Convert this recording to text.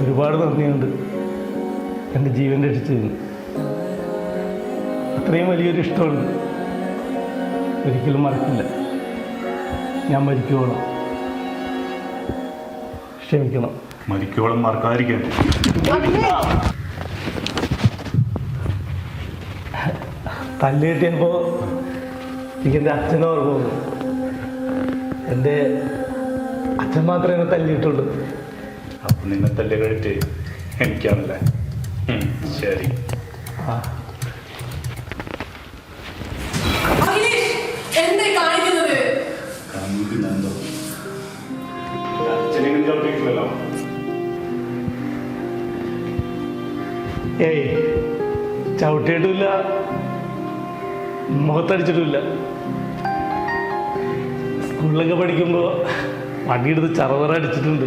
ഒരുപാട് നന്ദിയുണ്ട് എൻ്റെ ജീവൻ രക്ഷിച്ചതിന്. അത്രയും വലിയൊരു ഇഷ്ടമുണ്ട്, ഒരിക്കലും മറക്കില്ല. ഞാൻ മരിക്കുവോളം ക്ഷമിക്കണം. മരിക്കോളം മറക്കാതിരിക്കാൻ. തല്ല് കിട്ടിയപ്പോൾ എനിക്ക് എൻ്റെ അച്ഛനെ ഓർമ്മ വന്നു. എൻ്റെ അച്ഛൻ മാത്രമേ എന്നെ തല്ലിയിട്ടുള്ളൂ. അപ്പം നിന്നെ തല്ല് കഴിട്ട് എനിക്കാണല്ലേ? ശരി. ആ അച്ഛനെങ്കിലും ചവിട്ടിയിട്ടില്ലല്ലോ. ഏയ് ചവിട്ടിയിട്ടുമില്ല, മുഖത്തടിച്ചിട്ടുമില്ല. സ്കൂളിലൊക്കെ പഠിക്കുമ്പോൾ വടിയെടുത്ത് ചറവറ അടിച്ചിട്ടുണ്ട്.